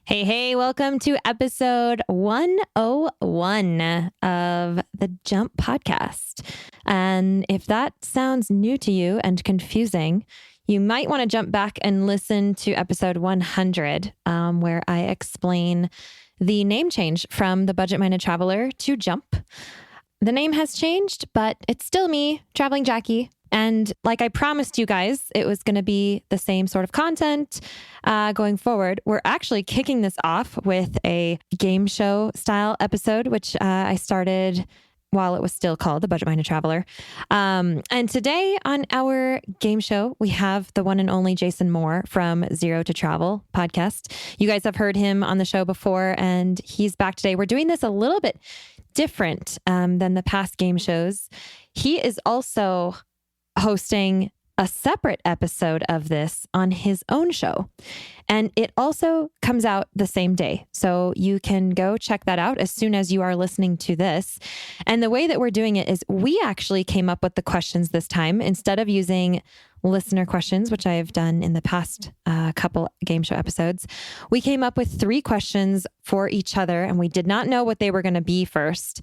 Hey, hey, welcome to episode 101 of the Jump podcast. And if that sounds new to you and confusing, you might want to jump back and listen to episode 100, where I explain the name change from the Budget Minded Traveler to Jump. The name has changed, but it's still me, Traveling Jackie. And like I promised you guys, it was going to be the same sort of content going forward. We're actually kicking this off with a game show style episode, which I started while it was still called the Budget Minded Traveler. And today on our game show, we have the one and only Jason Moore from Zero to Travel podcast. You guys have heard him on the show before, and he's back today. We're doing this a little bit different than the past game shows. He is also hosting a separate episode of this on his own show. And it also comes out the same day. So you can go check that out as soon as you are listening to this. And the way that we're doing it is we actually came up with the questions this time instead of using listener questions, which I have done in the past couple game show episodes. We came up with 3 questions for each other, and we did not know what they were going to be first.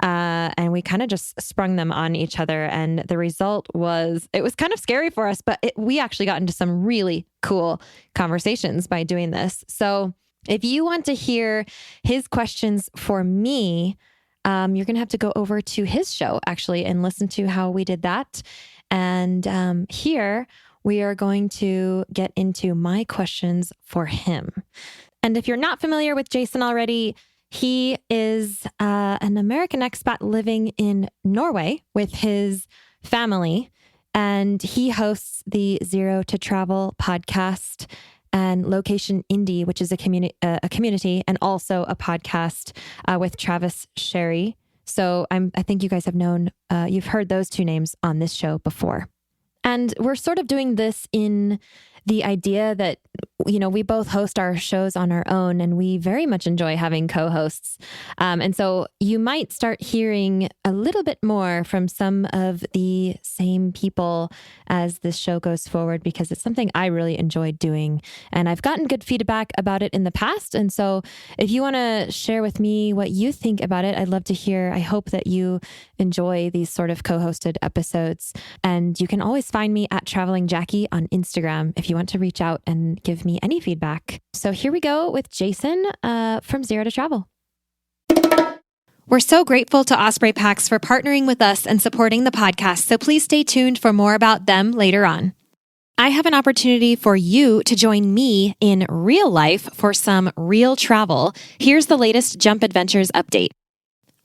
And we kind of just sprung them on each other. And the result was, it was kind of scary for us, but we actually got into some really cool conversations by doing this. So if you want to hear his questions for me, you're going to have to go over to his show actually and listen to how we did that. And here we are going to get into my questions for him. And if you're not familiar with Jason already, he is an American expat living in Norway with his family, and he hosts the Zero to Travel podcast and Location Indie, which is a community, and also a podcast with Travis Sherry. So I think you guys have known, you've heard those 2 names on this show before. And we're sort of doing this in the idea that, you know, we both host our shows on our own, and we very much enjoy having co-hosts. And so you might start hearing a little bit more from some of the same people as this show goes forward, because it's something I really enjoyed doing. And I've gotten good feedback about it in the past. And so if you want to share with me what you think about it, I'd love to hear. I hope that you enjoy these sort of co-hosted episodes. And you can always find me at Traveling Jackie on Instagram if you want to reach out and give me any feedback. So here we go with Jason from Zero to Travel. We're so grateful to Osprey Packs for partnering with us and supporting the podcast, so please stay tuned for more about them later on. I have an opportunity for you to join me in real life for some real travel. Here's the latest Jump Adventures update.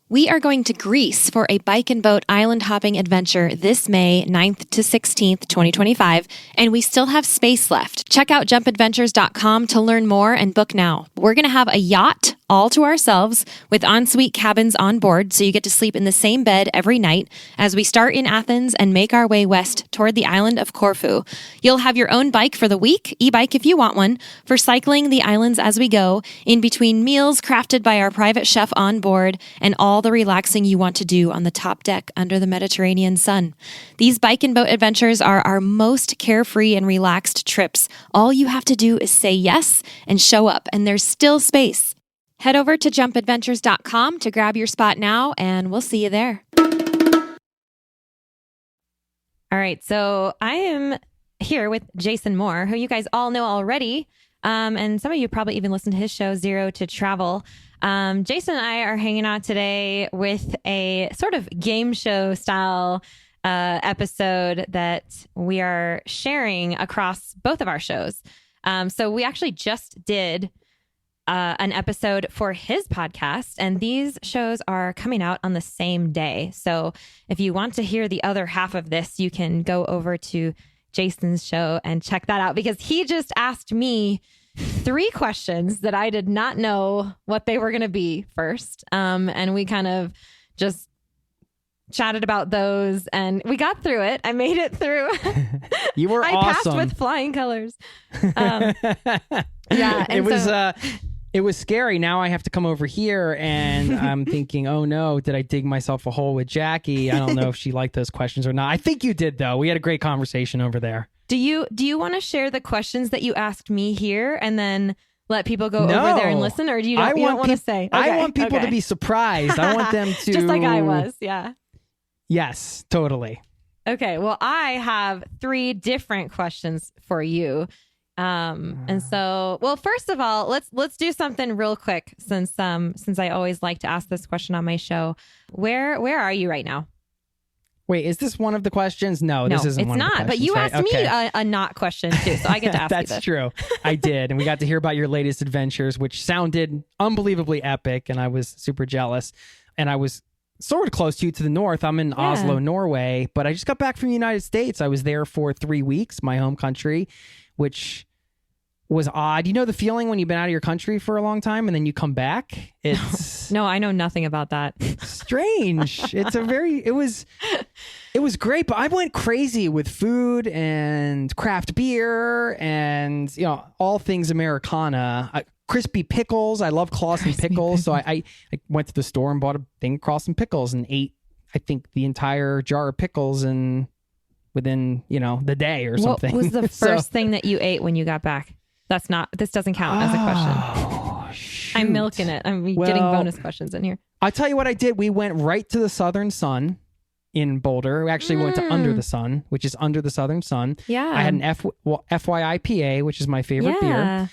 We are going to Greece for a bike and boat island hopping adventure this May 9th to 16th, 2025, and we still have space left. Check out jumpadventures.com to learn more and book now. We're going to have a yacht all to ourselves with ensuite cabins on board, so you get to sleep in the same bed every night as we start in Athens and make our way west toward the island of Corfu. You'll have your own bike for the week, e-bike if you want one, for cycling the islands as we go, in between meals crafted by our private chef on board, and all the relaxing you want to do on the top deck under the Mediterranean sun. These bike and boat adventures are our most carefree and relaxed trips. All you have to do is say yes and show up, and there's still space. Head over to jumpadventures.com to grab your spot now, and we'll see you there. All right, so I am here with Jason Moore, who you guys all know already, and some of you probably even listened to his show, Zero to Travel. Jason and I are hanging out today with a sort of game show style episode that we are sharing across both of our shows. So we actually just did an episode for his podcast, and these shows are coming out on the same day. So if you want to hear the other half of this, you can go over to Jason's show and check that out, because he just asked me 3 questions that I did not know what they were going to be first. And we kind of just chatted about those, and we got through it. I made it through. You were awesome. I passed with flying colors. Yeah. It was scary. Now I have to come over here, and I'm thinking, oh no, did I dig myself a hole with Jackie? I don't know if she liked those questions or not. I think you did, though. We had a great conversation over there. Do you want to share the questions that you asked me here, and then let people go over there and listen, or do you don't want to say? Okay, I want people to be surprised. I want them to... Just like I was, yeah. Yes, totally. Okay, well, I have 3 different questions for you. And so, well, first of all, let's do something real quick since I always like to ask this question on my show. Where are you right now? Wait, is this one of the questions? No, this isn't one of the questions. But you asked me a not question too, so I get to ask you this. That's true. I did. And we got to hear about your latest adventures, which sounded unbelievably epic. And I was super jealous. And I was sort of close to you to the north. I'm in Oslo, Norway, but I just got back from the United States. I was there for 3 weeks, my home country, which was odd. You know the feeling when you've been out of your country for a long time and then you come back? It's no, I know nothing about that. Strange. It was great, but I went crazy with food and craft beer and, all things Americana. Crispy pickles. I love Clausen pickles. So I went to the store and bought a thing of Clausen pickles and ate, I think, the entire jar of pickles within, the day or something. What was the first thing that you ate when you got back? This doesn't count as a question. Oh, shoot. I'm milking it. I'm getting bonus questions in here. I'll tell you what I did. We went right to the Southern Sun in Boulder. We actually went to Under the Sun, which is Under the Southern Sun. Yeah. I had an FYIPA, which is my favorite beer.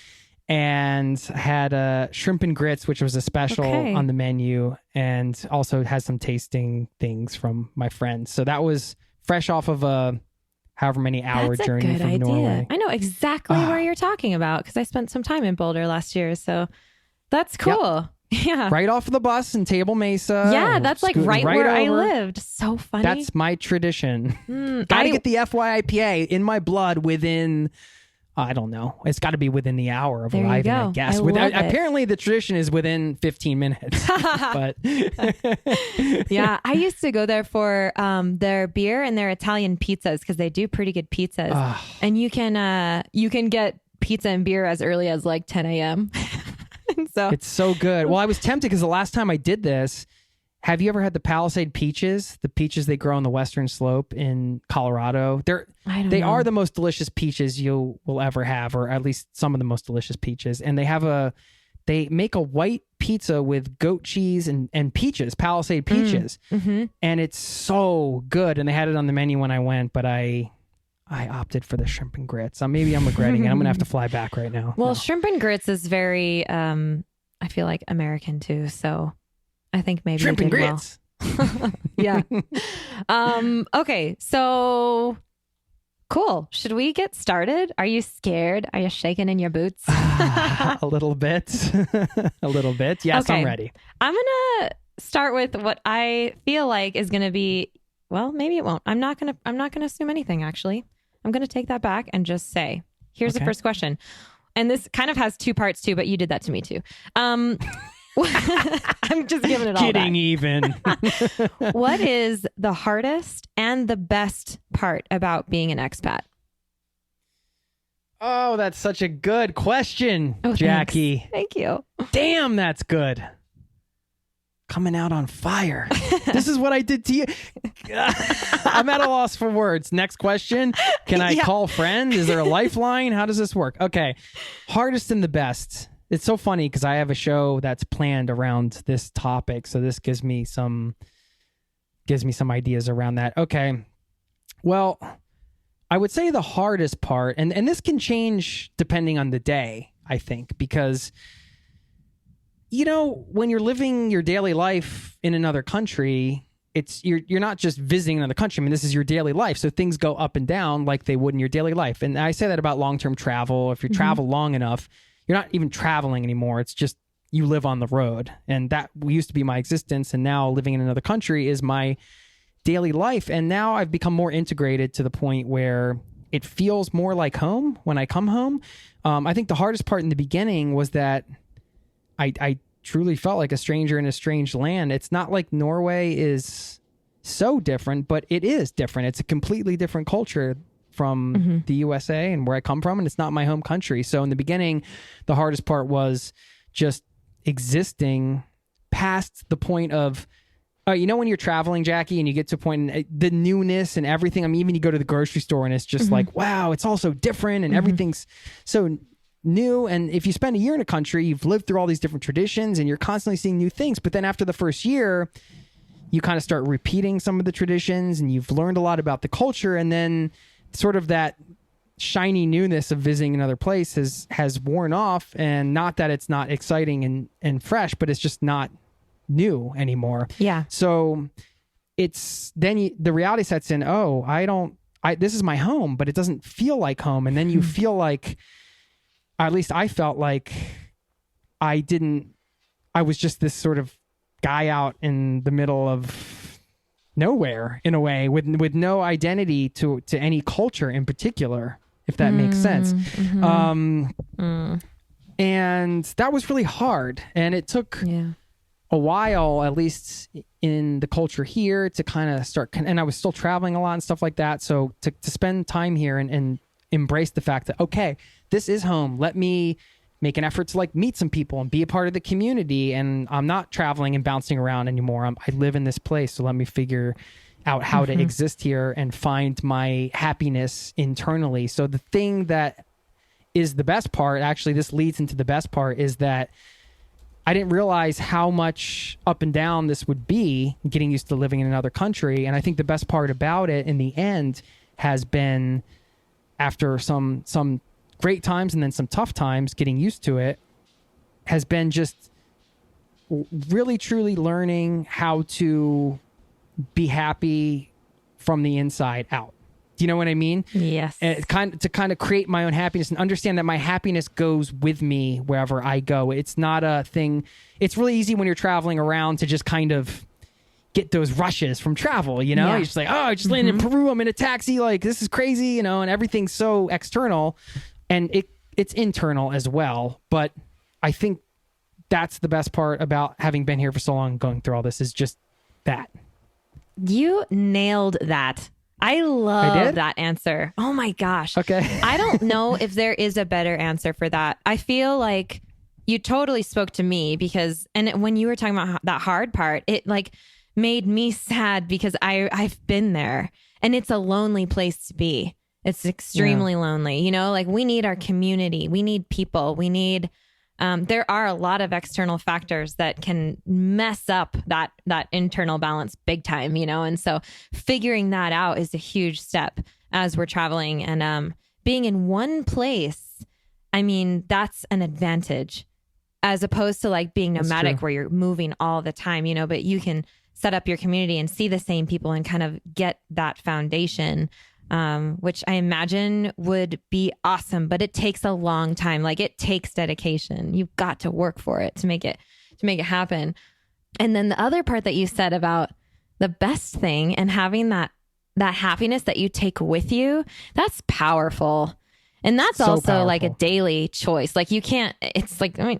And had a shrimp and grits, which was a special on the menu, and also has some tasting things from my friends. So that was fresh off of a however many hour journey from Norway. I know exactly where you're talking about because I spent some time in Boulder last year. So that's cool. Yep. Yeah. Right off of the bus in Table Mesa. Yeah, that's like right where I lived. So funny. That's my tradition. Got to get the FYIPA in my blood within... I don't know. It's got to be within the hour of arriving, I guess. Apparently, the tradition is within 15 minutes. But yeah, I used to go there for their beer and their Italian pizzas because they do pretty good pizzas. And you can get pizza and beer as early as like 10 a.m. So it's so good. Well, I was tempted because the last time I did this, have you ever had the Palisade peaches? The peaches they grow on the western slope in Colorado. They are the most delicious peaches you will ever have, or at least some of the most delicious peaches. And they make a white pizza with goat cheese and peaches, Palisade peaches. Mm-hmm. And it's so good. And they had it on the menu when I went, but I opted for the shrimp and grits. So maybe I'm regretting it. I'm going to have to fly back right now. Well, shrimp and grits is very, I feel like American too. So I think maybe shrimp and grits. Well. Yeah. Okay. So cool. Should we get started? Are you scared? Are you shaking in your boots? A little bit. A little bit. Yes, okay. I'm ready. I'm going to start with what I feel like is going to be, well, maybe it won't. I'm not going to assume anything, actually. I'm going to take that back and just say, here's the first question. And this kind of has 2 parts too, but you did that to me too. I'm just giving it all Getting back. Even. What is the hardest and the best part about being an expat? Oh, that's such a good question, Jackie. Thank you. Damn, that's good. Coming out on fire. This is what I did to you. I'm at a loss for words. Next question. Can I call friend? Is there a lifeline? How does this work? Okay. Hardest and the best. It's so funny because I have a show that's planned around this topic. So this gives me some ideas around that. Okay. Well, I would say the hardest part, and this can change depending on the day, I think, because, when you're living your daily life in another country, you're not just visiting another country. I mean, this is your daily life. So things go up and down like they would in your daily life. And I say that about long-term travel. If you travel long enough, you're not even traveling anymore. It's just you live on the road. And that used to be my existence. And now living in another country is my daily life. And now I've become more integrated to the point where it feels more like home when I come home. I think the hardest part in the beginning was that I truly felt like a stranger in a strange land. It's not like Norway is so different, but it is different. It's a completely different culture from the USA and where I come from, and it's not my home country. So in the beginning, the hardest part was just existing past the point of, when you're traveling, Jackie, and you get to a point in the newness and everything. I mean, even you go to the grocery store and it's just like, wow, it's all so different and everything's so new. And if you spend a year in a country, you've lived through all these different traditions and you're constantly seeing new things. But then after the first year, you kind of start repeating some of the traditions and you've learned a lot about the culture. And then sort of that shiny newness of visiting another place has worn off. And not that it's not exciting and fresh, but it's just not new anymore. Yeah. So it's then the reality sets in. This is my home, but it doesn't feel like home. And then you feel like, at least I felt like I was just this sort of guy out in the middle of nowhere in a way with no identity to any culture in particular, if that makes sense. And that was really hard. And it took a while, at least in the culture here, to kind of start, and I was still traveling a lot and stuff like that. So to spend time here and embrace the fact that, okay, this is home. Let me make an effort to like meet some people and be a part of the community. And I'm not traveling and bouncing around anymore. I live in this place. So let me figure out how to exist here and find my happiness internally. So the thing that is the best part, actually, this leads into the best part, is that I didn't realize how much up and down this would be getting used to living in another country. And I think the best part about it in the end has been, after some great times and then some tough times, getting used to it, has been just really truly learning how to be happy from the inside out. Do you know what I mean? Yes. And to kind of create my own happiness and understand that my happiness goes with me wherever I go. It's not a thing. It's really easy when you're traveling around to just kind of get those rushes from travel, you know? Yeah. You're just like, oh, I just landed in Peru. I'm in a taxi. Like, this is crazy, you know, and everything's so external. And it's internal as well. But I think that's the best part about having been here for so long and going through all this, is just that. You nailed that. I love that answer. Oh my gosh. Okay. I don't know if there is a better answer for that. I feel like you totally spoke to me because, and when you were talking about that hard part, it like made me sad because I've been there and it's a lonely place to be. It's extremely lonely. You know, like we need our community. We need people. We need, there are a lot of external factors that can mess up that internal balance big time, you know? And so figuring that out is a huge step as we're traveling, and being in one place. I mean, that's an advantage as opposed to like being nomadic where you're moving all the time, you know, but you can set up your community and see the same people and kind of get that foundation. Which I imagine would be awesome, but it takes a long time. Like it takes dedication. You've got to work for it to make it happen. And then the other part that you said about the best thing and having that happiness that you take with you, that's powerful. And that's so also powerful. Like a daily choice. Like you can't, it's like, I mean,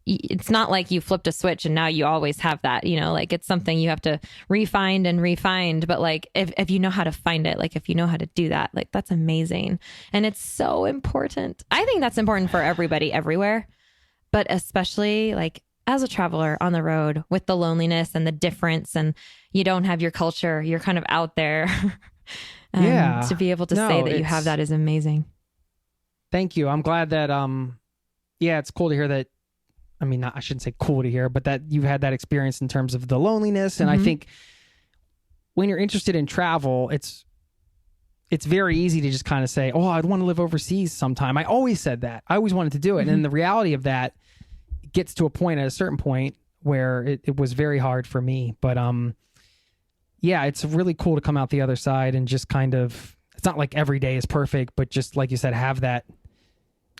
it's not like you flipped a switch and now you always have that, you know, like it's something you have to refine, but like if you know how to find it, like if you know how to do that, like that's amazing. And it's so important. I think that's important for everybody everywhere, but especially like as a traveler on the road with the loneliness and the difference, and you don't have your culture, you're kind of out there. To be able to say that you have that is amazing. Thank you. I'm glad that, it's cool to hear that. I mean, I shouldn't say cool to hear, but that you've had that experience in terms of the loneliness. And I think when you're interested in travel, it's very easy to just kind of say, oh, I'd want to live overseas sometime. I always said that. I always wanted to do it. And then the reality of that gets to a point at a certain point where it was very hard for me. But it's really cool to come out the other side and just kind of, it's not like every day is perfect, but just like you said, have that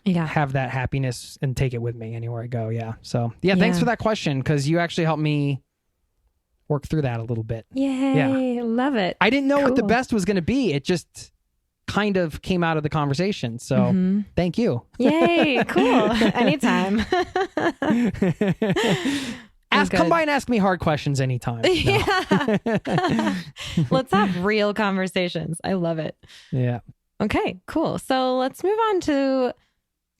happiness and take it with me anywhere I go. Yeah. So thanks for that question, because you actually helped me work through that a little bit. Yay. Yeah. Love it. I didn't know what the best was going to be. It just kind of came out of the conversation. So thank you. Yay. Cool. Anytime. Come by and ask me hard questions anytime. No. Yeah. Let's have real conversations. I love it. Yeah. Okay, cool. So let's move on to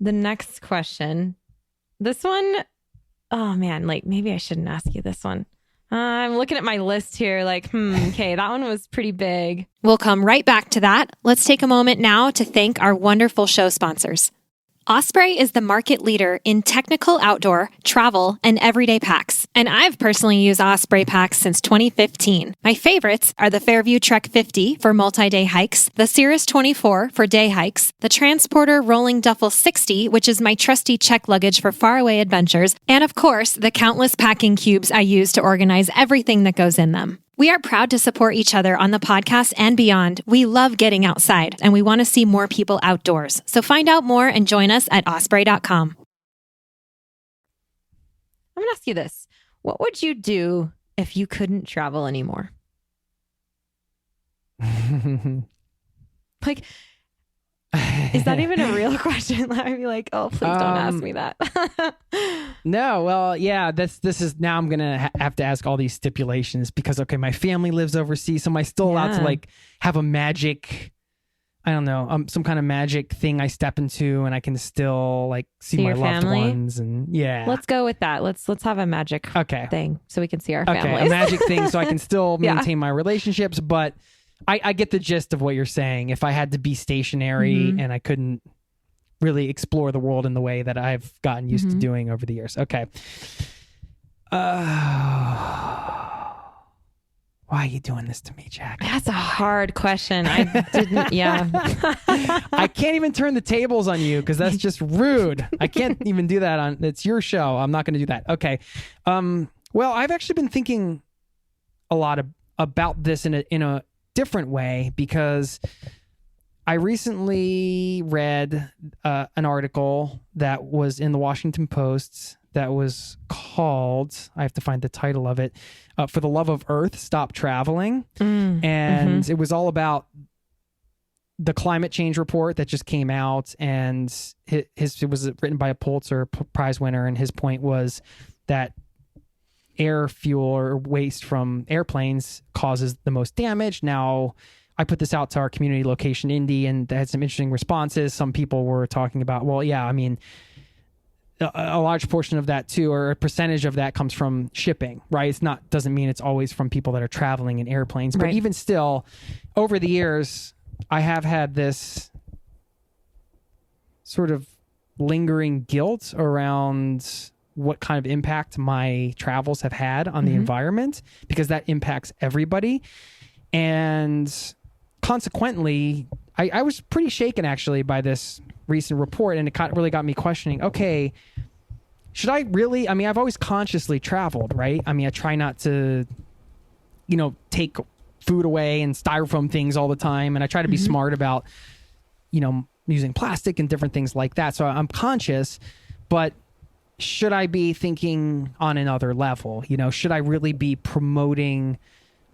the next question. This one, oh man, like maybe I shouldn't ask you this one. I'm looking at my list here like, okay, that one was pretty big. We'll come right back to that. Let's take a moment now to thank our wonderful show sponsors. Osprey is the market leader in technical outdoor, travel, and everyday packs. And I've personally used Osprey packs since 2015. My favorites are the Fairview Trek 50 for multi-day hikes, the Cirrus 24 for day hikes, the Transporter Rolling Duffel 60, which is my trusty check luggage for faraway adventures, and of course, the countless packing cubes I use to organize everything that goes in them. We are proud to support each other on the podcast and beyond. We love getting outside, and we want to see more people outdoors. So find out more and join us at osprey.com. I'm going to ask you this. What would you do if you couldn't travel anymore? Like, is that even a real question? I'd be like, oh, please don't ask me that. No, well, yeah, this is now I'm going to have to ask all these stipulations because, okay, my family lives overseas. So am I still allowed to like have a magic, I don't know, some kind of magic thing I step into and I can still like see my loved ones and Let's go with that. Let's have a magic thing so we can see our families. Okay, a magic thing so I can still maintain my relationships, but I get the gist of what you're saying. If I had to be stationary and I couldn't really explore the world in the way that I've gotten used to doing over the years. Okay. Why are you doing this to me, Jack? That's a hard question. I didn't, I can't even turn the tables on you because that's just rude. I can't even do that it's your show. I'm not going to do that. Okay. Well, I've actually been thinking a lot about this in a different way because I recently read an article that was in the Washington Post that was called, I have to find the title of it, For the Love of Earth, Stop Traveling. And it was all about the climate change report that just came out, and it was written by a Pulitzer Prize winner, and his point was that air fuel or waste from airplanes causes the most damage. Now, I put this out to our community location, Indy, and had some interesting responses. Some people were talking about, well, yeah, I mean, a large portion of that too, or a percentage of that comes from shipping, right? Doesn't mean it's always from people that are traveling in airplanes, but even still, over the years, I have had this sort of lingering guilt around what kind of impact my travels have had on the environment, because that impacts everybody. And consequently, I was pretty shaken actually by this recent report, and it really got me questioning, okay, should I really, I mean, I've always consciously traveled, right? I mean, I try not to, take food away and styrofoam things all the time. And I try to be smart about, using plastic and different things like that. So I'm conscious, but should I be thinking on another level? Should I really be promoting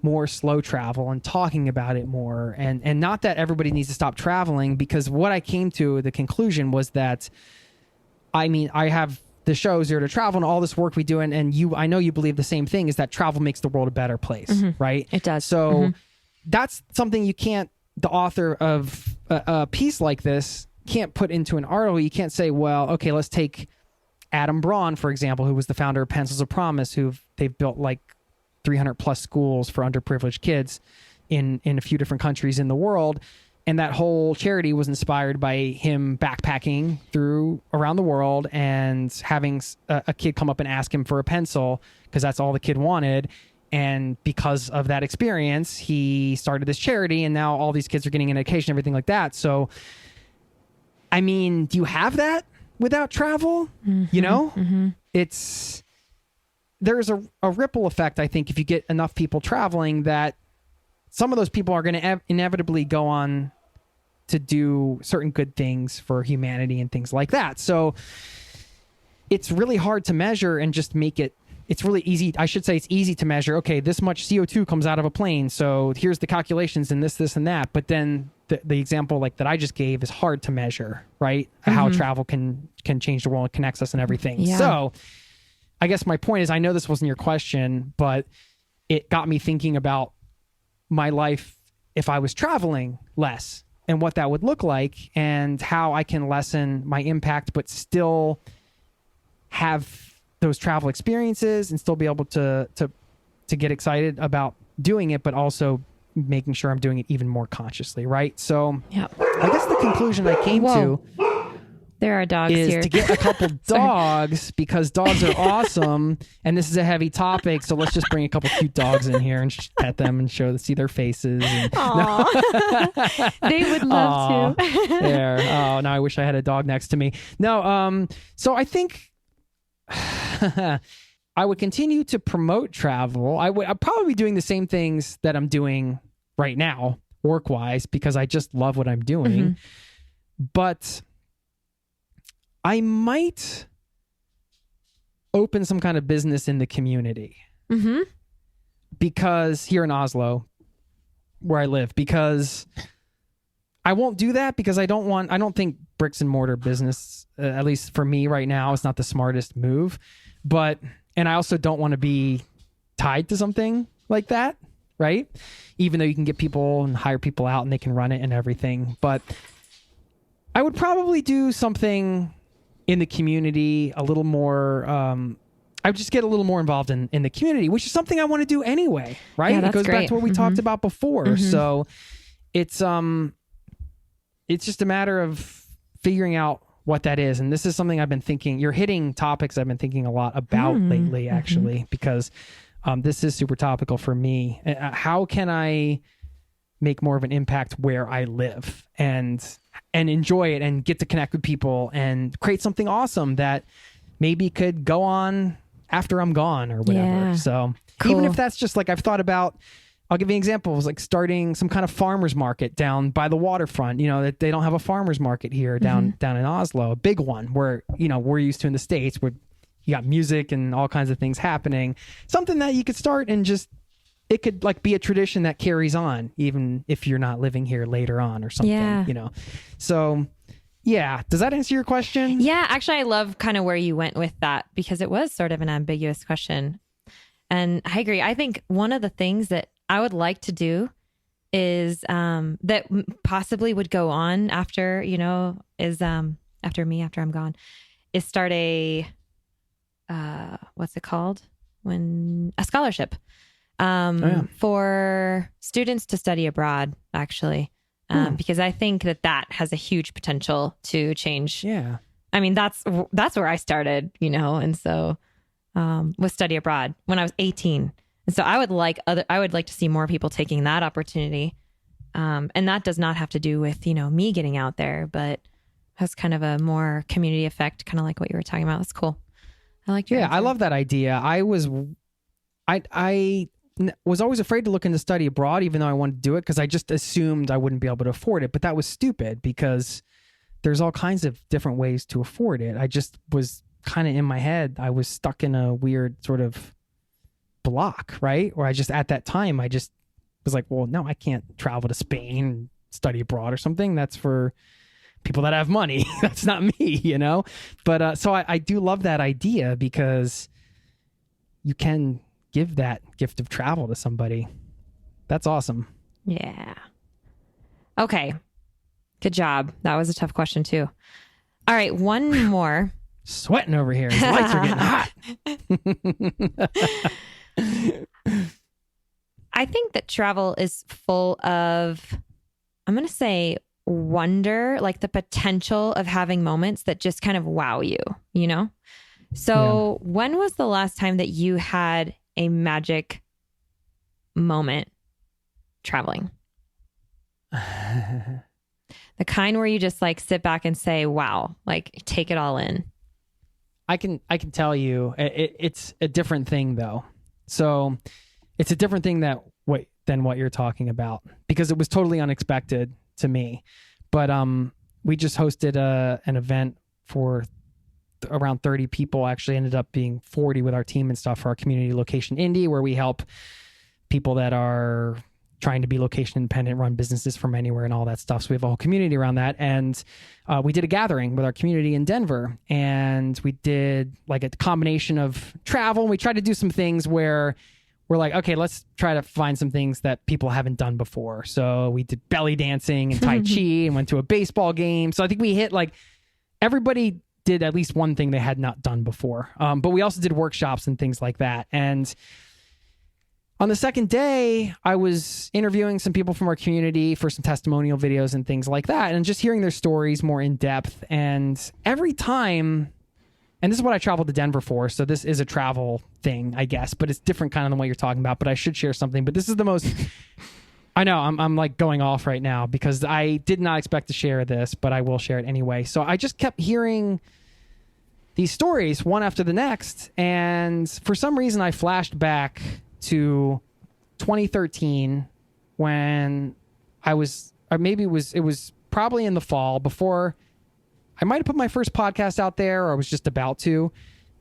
more slow travel and talking about it more? And not that everybody needs to stop traveling, because what I came to the conclusion was that, I mean, I have the show Zero to Travel and all this work we do, and I know you believe the same thing, is that travel makes the world a better place, right? It does. So that's something you can't, the author of a piece like this can't put into an article. You can't say, well, okay, let's take Adam Braun, for example, who was the founder of Pencils of Promise, they've built like 300 plus schools for underprivileged kids in a few different countries in the world. And that whole charity was inspired by him backpacking around the world and having a kid come up and ask him for a pencil because that's all the kid wanted. And because of that experience, he started this charity, and now all these kids are getting an education, everything like that. So, I mean, do you have that without travel? There's a ripple effect, I think, if you get enough people traveling, that some of those people are going to inevitably go on to do certain good things for humanity and things like that. So it's really hard to measure and just make it, it's really easy. I should say it's easy to measure. Okay, this much CO2 comes out of a plane, so here's the calculations and this, and that. But then the example like that I just gave is hard to measure, right? How travel can change the world and connects us and everything. Yeah. So I guess my point is, I know this wasn't your question, but it got me thinking about my life if I was traveling less and what that would look like, and how I can lessen my impact, but still have those travel experiences and still be able to get excited about doing it, but also making sure I'm doing it even more consciously, right? So I guess the conclusion I came to There are dogs is here. to get a couple dogs because dogs are awesome. And this is a heavy topic. So let's just bring a couple cute dogs in here and pet them and see their faces. And, They would love to. There. Oh, now I wish I had a dog next to me. No. So I think I would continue to promote travel. I'd probably be doing the same things that I'm doing right now, work-wise, because I just love what I'm doing. Mm-hmm. But I might open some kind of business in the community. Mm-hmm. Because here in Oslo, where I live, because I won't do that because I don't think bricks and mortar business, at least for me right now, is not the smartest move. And I also don't want to be tied to something like that, right? Even though you can get people and hire people out and they can run it and everything. But I would probably do something in the community a little more. I would just get a little more involved in the community, which is something I want to do anyway, right? Yeah, it goes back to what we talked about before. So it's just a matter of figuring out what that is. And this is something I've been thinking. You're hitting topics I've been thinking a lot about lately, actually, because this is super topical for me. How can I make more of an impact where I live and enjoy it and get to connect with people and create something awesome that maybe could go on after I'm gone or whatever. Yeah. So Cool. even if that's just like, I've thought about, I'll give you an example. It was like starting some kind of farmer's market down by the waterfront. That they don't have a farmer's market here down in Oslo, a big one where, we're used to in the States where you got music and all kinds of things happening. Something that you could start and just, it could like be a tradition that carries on, even if you're not living here later on or something, So yeah. Does that answer your question? Yeah, actually, I love kind of where you went with that because it was sort of an ambiguous question. And I agree. I think one of the things that I would like to do is that possibly would go on after, is after I'm gone, is start a, what's it called? A scholarship for students to study abroad, actually. Because I think that has a huge potential to change. Yeah. I mean, that's where I started, and so with study abroad when I was 18. And so I would like to see more people taking that opportunity. And that does not have to do with, me getting out there, but has kind of a more community effect, kind of like what you were talking about. That's cool. I like your answer. I love that idea. I was always afraid to look into study abroad, even though I wanted to do it, because I just assumed I wouldn't be able to afford it. But that was stupid because there's all kinds of different ways to afford it. I just was kind of in my head. I was stuck in a weird sort of block, right? Or at that time, I just was like, well, no, I can't travel to Spain and study abroad or something. That's for people that have money. That's not me, But so I do love that idea because you can give that gift of travel to somebody. That's awesome. Yeah. Okay. Good job. That was a tough question too. All right. One more. Sweating over here. His lights are getting hot. I think that travel is full of, I'm going to say, wonder, like the potential of having moments that just kind of wow you, So when was the last time that you had a magic moment traveling? The kind where you just like sit back and say, wow, like take it all in. I can tell you it's a different thing though. So it's a different thing than what you're talking about because it was totally unexpected to me. But we just hosted an event for around 30 people, actually ended up being 40 with our team and stuff for our community location Indy, where we help people that are trying to be location independent, run businesses from anywhere and all that stuff. So we have a whole community around that. And we did a gathering with our community in Denver, and we did like a combination of travel. And we tried to do some things where we're like, okay, let's try to find some things that people haven't done before. So we did belly dancing and Tai Chi and went to a baseball game. So I think we hit like everybody did at least one thing they had not done before. But we also did workshops and things like that. And On the second day, I was interviewing some people from our community for some testimonial videos and things like that, and just hearing their stories more in depth. And every time, and this is what I traveled to Denver for, so this is a travel thing, I guess, but it's different kind of than what you're talking about, but I should share something. But this is the most, I know, I'm like going off right now because I did not expect to share this, but I will share it anyway. So I just kept hearing these stories one after the next, and for some reason I flashed back to 2013 when I was, or maybe it was probably in the fall before I might have put my first podcast out there, or I was just about to,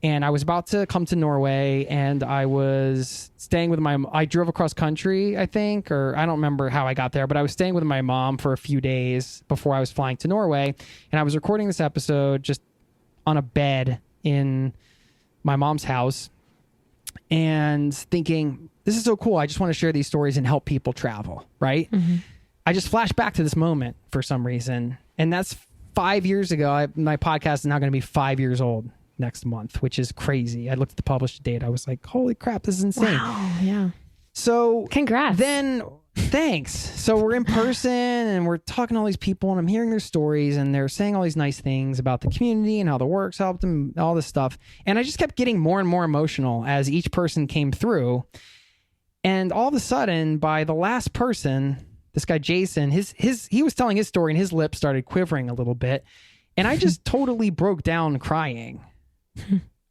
and I was about to come to Norway, and I was staying with I drove across country, I think, or I don't remember how I got there, but I was staying with my mom for a few days before I was flying to Norway, and I was recording this episode just on a bed in my mom's house, and thinking, this is so cool. I just want to share these stories and help people travel, right? Mm-hmm. I just flashed back to this moment for some reason. And that's 5 years ago. My podcast is now going to be 5 years old next month, which is crazy. I looked at the published date. I was like, holy crap, this is insane. Wow, yeah. So congrats. Then thanks. So we're in person and we're talking to all these people, and I'm hearing their stories, and they're saying all these nice things about the community and how the works helped them, all this stuff. And I just kept getting more and more emotional as each person came through. And all of a sudden, by the last person, this guy Jason, he was telling his story, and his lips started quivering a little bit, and I just totally broke down crying.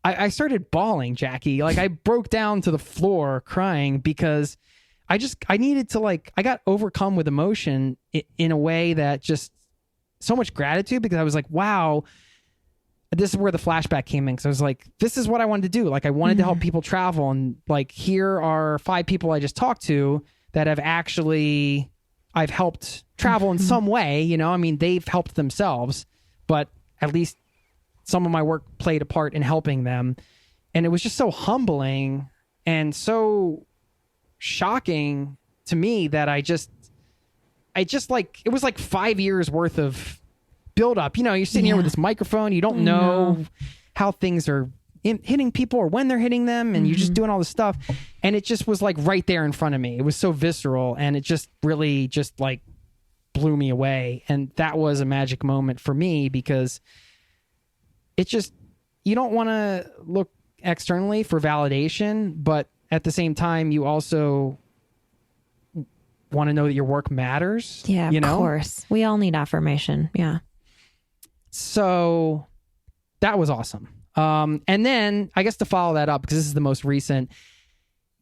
I started bawling, Jackie. Like, I broke down to the floor crying because I needed to, like, I got overcome with emotion in a way that just so much gratitude, because I was like, wow, this is where the flashback came in. Because I was like, this is what I wanted to do. Like, I wanted to help people travel. And like, here are 5 people I just talked to that have actually, I've helped travel in some way. You know, I mean, they've helped themselves, but at least some of my work played a part in helping them. And it was just so humbling and so shocking to me that I just like, it was like 5 years worth of build up. You know, you're sitting here with this microphone, you don't know how things are hitting people or when they're hitting them, and you're just doing all this stuff, and it just was like right there in front of me. It was so visceral, and it just really just like blew me away. And that was a magic moment for me, because it just, you don't want to look externally for validation, but at the same time, you also want to know that your work matters. Yeah, you know? Of course. We all need affirmation. Yeah. So that was awesome. And then I guess to follow that up, because this is the most recent,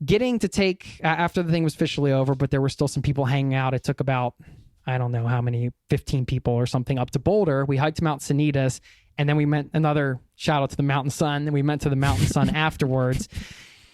getting to take, after the thing was officially over, but there were still some people hanging out. It took about, I don't know how many, 15 people or something up to Boulder. We hiked to Mount Sanitas, and then we met, another shout out to the Mountain Sun. And we went to the Mountain Sun afterwards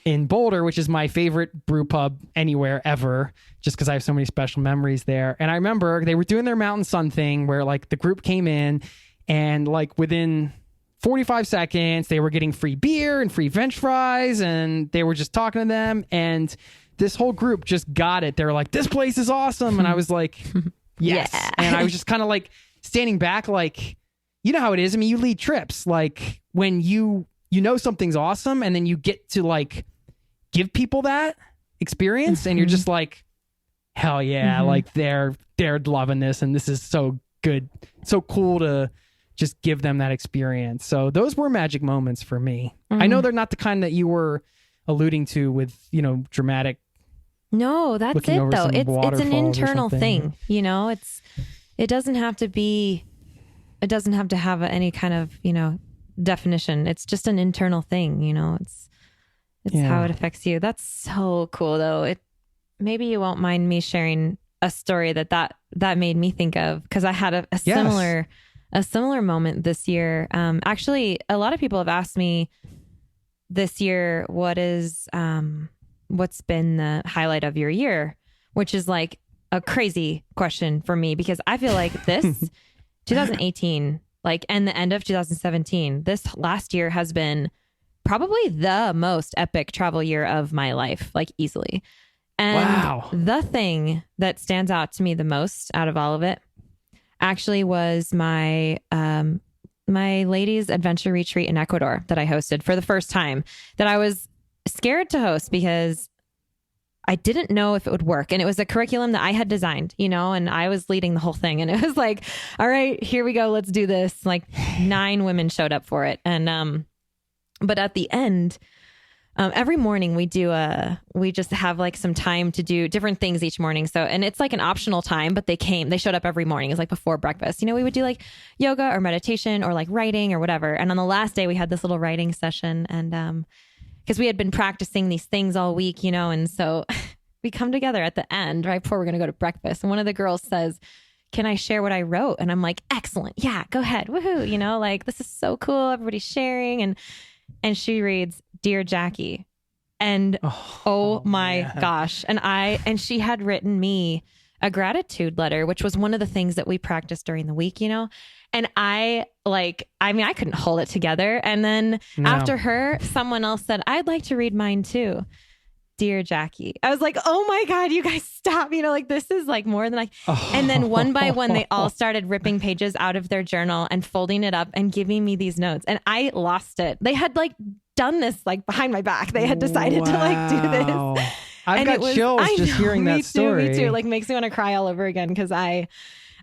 in Boulder, which is my favorite brew pub anywhere ever, just because I have so many special memories there. And I remember they were doing their Mountain Sun thing where like the group came in, and like within 45 seconds, they were getting free beer and free French fries, and they were just talking to them. And this whole group just got it. They were like, this place is awesome. And I was like, yes. Yeah. And I was just kind of like standing back, like, you know how it is. I mean, you lead trips, like when you know something's awesome, and then you get to like give people that experience, and you're just like, hell yeah, like they're loving this, and this is so good, so cool to just give them that experience. So those were magic moments for me. I know they're not the kind that you were alluding to with, you know, dramatic. No, that's it though. It's an internal thing, you know. It doesn't have to have any kind of, you know, definition. It's just an internal thing, you know. It's how it affects you. That's so cool though. Maybe you won't mind me sharing a story that made me think of, because I had a similar moment this year. Actually, a lot of people have asked me this year, what's been the highlight of your year, which is like a crazy question for me, because I feel like this 2018, like, and the end of 2017, this last year has been probably the most epic travel year of my life, like easily. And the thing that stands out to me the most out of all of it actually was my ladies' adventure retreat in Ecuador that I hosted for the first time, that I was scared to host because I didn't know if it would work. And it was a curriculum that I had designed, you know, and I was leading the whole thing. And it was like, all right, here we go. Let's do this. Like 9 women showed up for it. And, but at the end, every morning we just have like some time to do different things each morning. So, and it's like an optional time, but they showed up every morning. It's like before breakfast, you know, we would do like yoga or meditation or like writing or whatever. And on the last day we had this little writing session, and, because we had been practicing these things all week, you know, and so we come together at the end right before we're going to go to breakfast. And one of the girls says, can I share what I wrote? And I'm like, excellent. Yeah, go ahead. Woohoo. You know, like, this is so cool. Everybody's sharing. And she reads, Dear Jackie. And oh my gosh. And she had written me a gratitude letter, which was one of the things that we practiced during the week, you know? And I couldn't hold it together. And then after her, someone else said, I'd like to read mine too. Dear Jackie. I was like, oh my God, you guys stop. You know, like, this is like more than and then one by one, they all started ripping pages out of their journal and folding it up and giving me these notes. And I lost it. They had like done this like behind my back. They had decided to like do this. I've got chills just hearing that story. Me too. Like, makes me want to cry all over again. Cause I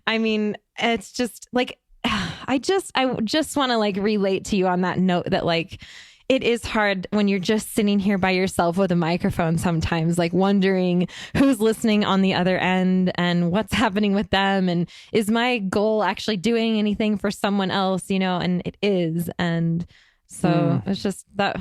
mean, it's just like, I just want to like relate to you on that note that like, it is hard when you're just sitting here by yourself with a microphone sometimes, like wondering who's listening on the other end and what's happening with them. And is my goal actually doing anything for someone else, you know? And it is. And so it's just that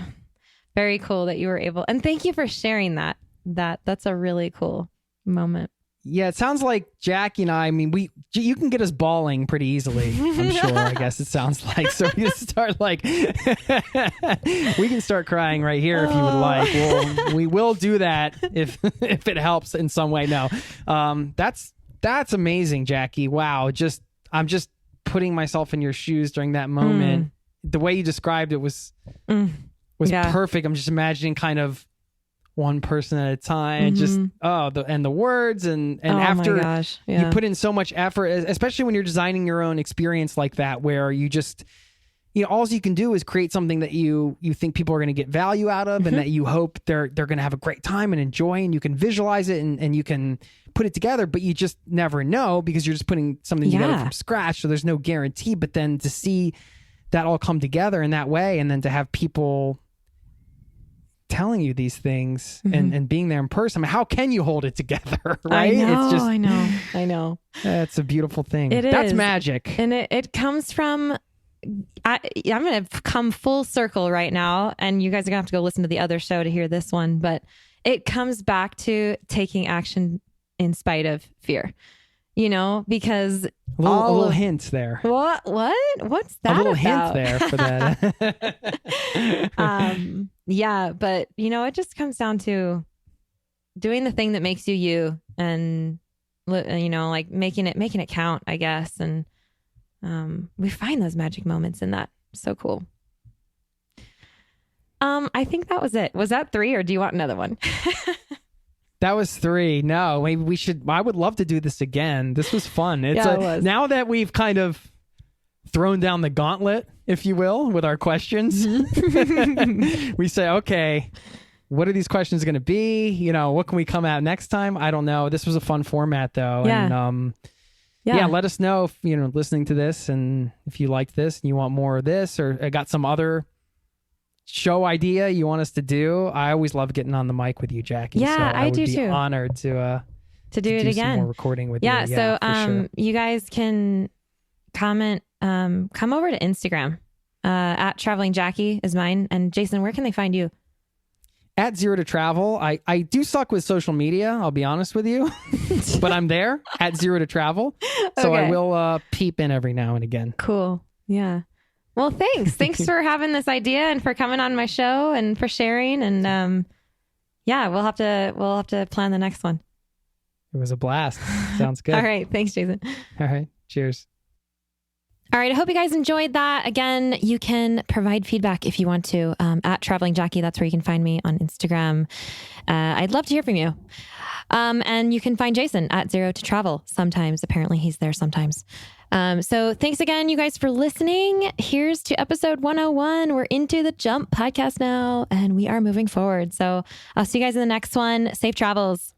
very cool that you were able, and thank you for sharing that. That's a really cool moment. Yeah, it sounds like Jackie and I mean, you can get us bawling pretty easily, I'm sure, I guess it sounds like. So we just start like, we can start crying right here if you would like. We will do that if it helps in some way. No, that's amazing, Jackie. Wow. I'm just putting myself in your shoes during that moment. The way you described it was perfect. I'm just imagining kind of one person at a time, just the words and after you put in so much effort, especially when you're designing your own experience like that, where you just, you know, all you can do is create something that you think people are going to get value out of, and that you hope they're going to have a great time and enjoy, and you can visualize it and you can put it together, but you just never know because you're just putting something together from scratch, so there's no guarantee. But then to see that all come together in that way, and then to have people telling you these things and being there in person, I mean, how can you hold it together, right? I know. That's a beautiful thing. That's magic. And it comes from, I'm going to come full circle right now, and you guys are going to have to go listen to the other show to hear this one, but it comes back to taking action in spite of fear. You know, because a little hint there. What's that? A little about? hint there for that. Yeah, but you know, it just comes down to doing the thing that makes you, and you know, like making it count, I guess. And we find those magic moments in that. So cool. I think that was it. Was that 3, or do you want another one? That was 3. No, maybe we should. I would love to do this again. This was fun. It was. Now that we've kind of thrown down the gauntlet, if you will, with our questions, we say, okay, what are these questions going to be? You know, what can we come at next time? I don't know. This was a fun format, though. Yeah. And let us know if, you know, listening to this, and if you liked this and you want more of this, or got some other show idea you want us to do. I always love getting on the mic with you, Jackie. Yeah, so I do too. Be honored to do it again. Some more recording with you. Yeah, so sure. You guys can comment. Come over to Instagram. At Traveling Jackie is mine. And Jason, where can they find you? At Zero to Travel. I do suck with social media, I'll be honest with you, but I'm there at Zero to Travel. So I will peep in every now and again. Cool. Yeah. Well, thanks. Thanks for having this idea and for coming on my show and for sharing. And we'll have to plan the next one. It was a blast. Sounds good. All right. Thanks, Jason. All right. Cheers. All right. I hope you guys enjoyed that. Again, you can provide feedback if you want to at Traveling Jackie. That's where you can find me on Instagram. I'd love to hear from you. And you can find Jason at Zero to Travel sometimes. Apparently he's there sometimes. So thanks again, you guys, for listening. Here's to episode 101. We're into the Jump podcast now, and we are moving forward. So I'll see you guys in the next one. Safe travels.